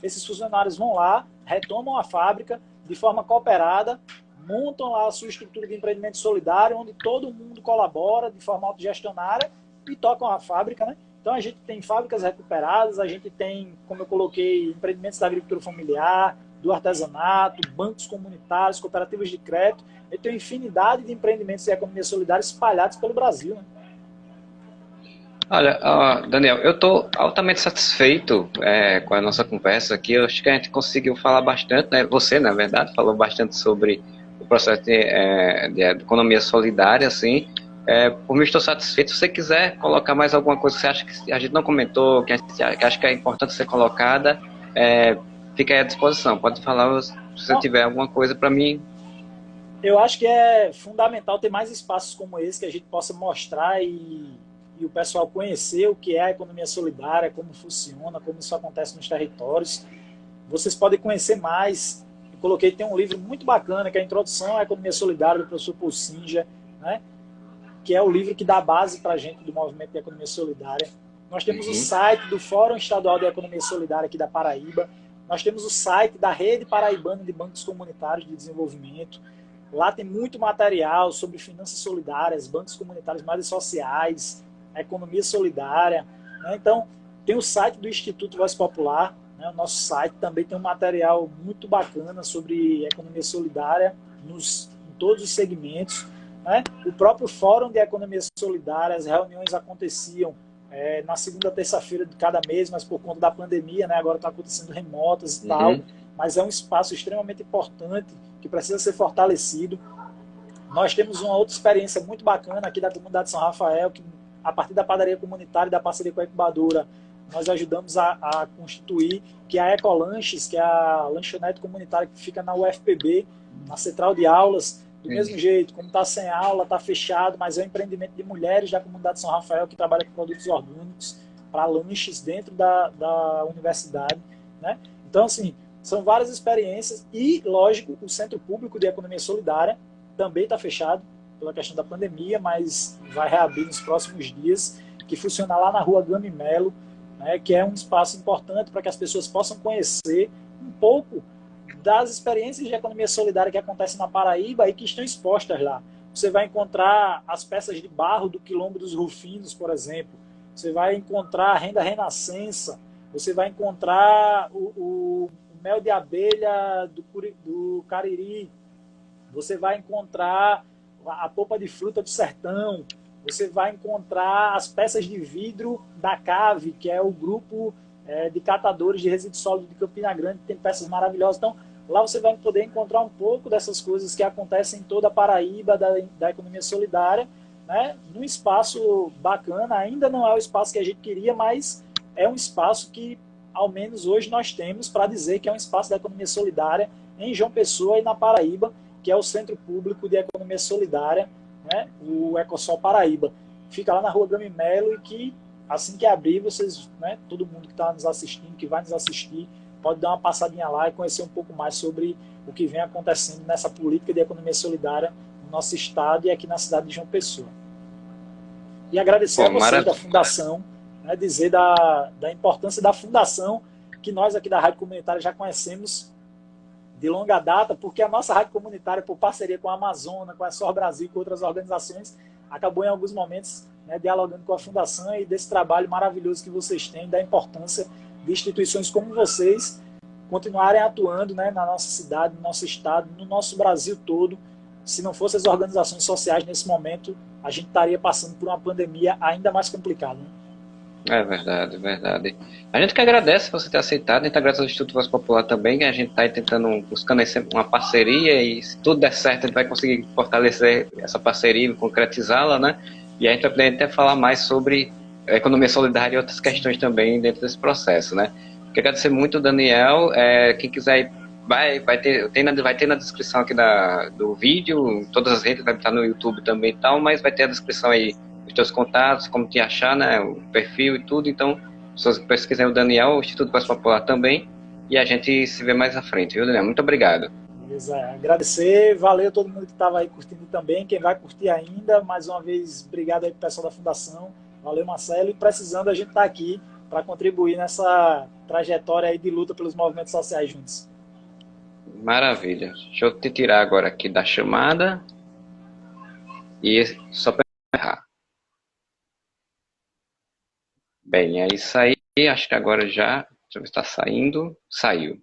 Esses funcionários vão lá, retomam a fábrica de forma cooperada, montam lá a sua estrutura de empreendimento solidário, onde todo mundo colabora de forma autogestionária e tocam a fábrica, né? Então a gente tem fábricas recuperadas, a gente tem, como eu coloquei, empreendimentos da agricultura familiar, do artesanato, bancos comunitários, cooperativas de crédito. E tem uma infinidade de empreendimentos de economia solidária espalhados pelo Brasil, né? Olha, Daniel, eu estou altamente satisfeito com a nossa conversa aqui. Eu acho que a gente conseguiu falar bastante, né? Você, na verdade, falou bastante sobre o processo de economia solidária, assim. Por mim, estou satisfeito. Se você quiser colocar mais alguma coisa que você acha que a gente não comentou, que acha que é importante ser colocada, fica aí à disposição. Pode falar se você tiver alguma coisa para mim. Eu acho que é fundamental ter mais espaços como esse que a gente possa mostrar e o pessoal conhecer o que é a economia solidária, como funciona, como isso acontece nos territórios. Vocês podem conhecer mais. Eu coloquei, tem um livro muito bacana, que é a Introdução à Economia Solidária, do professor Paul Singer, né? Que é o livro que dá base para a gente do movimento de economia solidária. Nós temos o site do Fórum Estadual de Economia Solidária aqui da Paraíba. Nós temos o site da Rede Paraibana de Bancos Comunitários de Desenvolvimento. Lá tem muito material sobre finanças solidárias, bancos comunitários mais sociais, economia solidária, né? Então, tem o site do Instituto Voz Popular, né? O nosso site também tem um material muito bacana sobre economia solidária em todos os segmentos, né? O próprio Fórum de Economia Solidária, as reuniões aconteciam na segunda terça-feira de cada mês, mas por conta da pandemia, né? Agora está acontecendo remotas e tal, mas é um espaço extremamente importante que precisa ser fortalecido. Nós temos uma outra experiência muito bacana aqui da comunidade de São Rafael, que a partir da padaria comunitária e da parceria com a incubadora, nós ajudamos a constituir, que é a Ecolanches, que é a lanchonete comunitária que fica na UFPB, na central de aulas, do mesmo jeito, como está sem aula, está fechado, mas é um empreendimento de mulheres da comunidade de São Rafael que trabalha com produtos orgânicos para lanches dentro da universidade, né? Então, assim, são várias experiências e, lógico, o Centro Público de Economia Solidária também está fechado pela questão da pandemia, mas vai reabrir nos próximos dias, que funciona lá na rua Gami Melo, né, que é um espaço importante para que as pessoas possam conhecer um pouco das experiências de economia solidária que acontecem na Paraíba e que estão expostas lá. Você vai encontrar as peças de barro do Quilombo dos Rufinos, por exemplo. Você vai encontrar a renda renascença. Você vai encontrar o mel de abelha do Cariri. Você vai encontrar a polpa de fruta do sertão. Você vai encontrar as peças de vidro da CAVE, que é o grupo de catadores de resíduos sólidos de Campina Grande, que tem peças maravilhosas. Então, lá você vai poder encontrar um pouco dessas coisas que acontecem em toda a Paraíba, da economia solidária, né? Num espaço bacana. Ainda não é o espaço que a gente queria, mas é um espaço que, ao menos hoje, nós temos para dizer que é um espaço da economia solidária em João Pessoa e na Paraíba, que é o Centro Público de Economia Solidária, né? O Ecosol Paraíba. Fica lá na rua Gami Melo e que, assim que abrir, vocês, né, todo mundo que está nos assistindo, que vai nos assistir, pode dar uma passadinha lá e conhecer um pouco mais sobre o que vem acontecendo nessa política de economia solidária no nosso estado e aqui na cidade de João Pessoa. E agradecer a vocês da Fundação, né, dizer da importância da Fundação, que nós aqui da Rádio Comunitária já conhecemos de longa data, porque a nossa Rádio Comunitária, por parceria com a Amazônia, com a SOR Brasil e com outras organizações, acabou em alguns momentos, né, dialogando com a Fundação e desse trabalho maravilhoso que vocês têm, da importância de instituições como vocês continuarem atuando, né, na nossa cidade, no nosso estado, no nosso Brasil todo. Se não fossem as organizações sociais nesse momento, a gente estaria passando por uma pandemia ainda mais complicada, né? É verdade, é verdade. A gente que agradece você ter aceitado, a gente agradece ao Instituto Voz Popular também, que a gente está aí tentando, buscando uma parceria, e se tudo der certo, a gente vai conseguir fortalecer essa parceria e concretizá-la, né? E a gente vai poder até falar mais sobre a economia solidária e outras questões também dentro desse processo, né? Quero agradecer muito, Daniel. Quem quiser, vai ter na descrição aqui do vídeo, todas as redes, vai estar no YouTube também e tal, mas vai ter a descrição aí os teus contatos, como te achar, né, o perfil e tudo. Então, pessoas que pesquisem o Daniel, o Instituto Paz Popular também, e a gente se vê mais à frente, viu, Daniel? Muito obrigado. Beleza? Agradecer, valeu a todo mundo que estava aí curtindo também, quem vai curtir ainda, mais uma vez, obrigado aí pro pessoal da Fundação, valeu Marcelo, e precisando a gente tá aqui para contribuir nessa trajetória aí de luta pelos movimentos sociais juntos. Maravilha. Deixa eu te tirar agora aqui da chamada, e só para errar. Bem, é isso aí, acho que agora já, deixa eu ver se está saindo, saiu.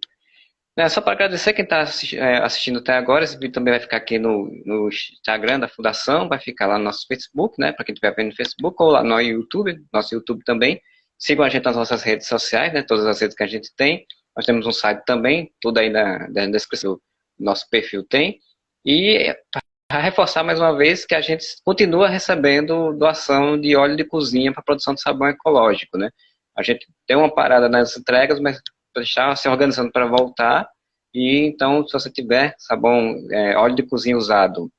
Só para agradecer quem está assistindo até agora. Esse vídeo também vai ficar aqui no Instagram da Fundação, vai ficar lá no nosso Facebook, né? Para quem estiver vendo no Facebook, ou lá no YouTube, nosso YouTube também. Sigam a gente nas nossas redes sociais, né? Todas as redes que a gente tem. Nós temos um site também, tudo aí na descrição do nosso perfil tem. E para reforçar mais uma vez que a gente continua recebendo doação de óleo de cozinha para produção de sabão ecológico, né? A gente deu uma parada nas entregas, mas está se organizando para voltar. E então, se você tiver sabão, óleo de cozinha usado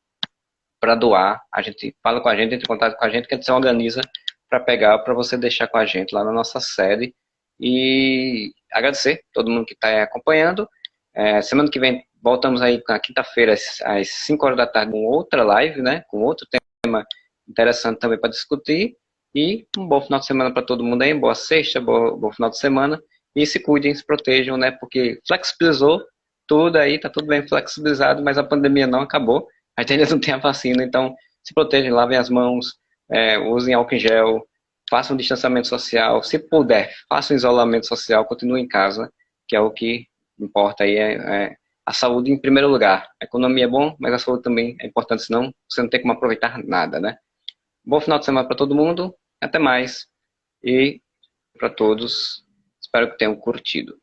para doar, a gente fala com a gente, entra em contato com a gente, que a gente se organiza para pegar, para você deixar com a gente lá na nossa sede. E agradecer todo mundo que está acompanhando. Semana que vem voltamos aí na quinta-feira às 5 horas da tarde com outra live, né? Com outro tema interessante também para discutir. E um bom final de semana para todo mundo aí, boa sexta, bom final de semana. E se cuidem, se protejam, né? Porque flexibilizou tudo aí, tá tudo bem flexibilizado, mas a pandemia não acabou. A gente ainda não tem a vacina, então se protejam, lavem as mãos, usem álcool em gel, façam um distanciamento social. Se puder, façam um isolamento social, continuem em casa, que é o que importa aí, a saúde em primeiro lugar. A economia é bom, mas a saúde também é importante, senão você não tem como aproveitar nada, né? Bom final de semana para todo mundo, até mais. E para todos, espero que tenham curtido.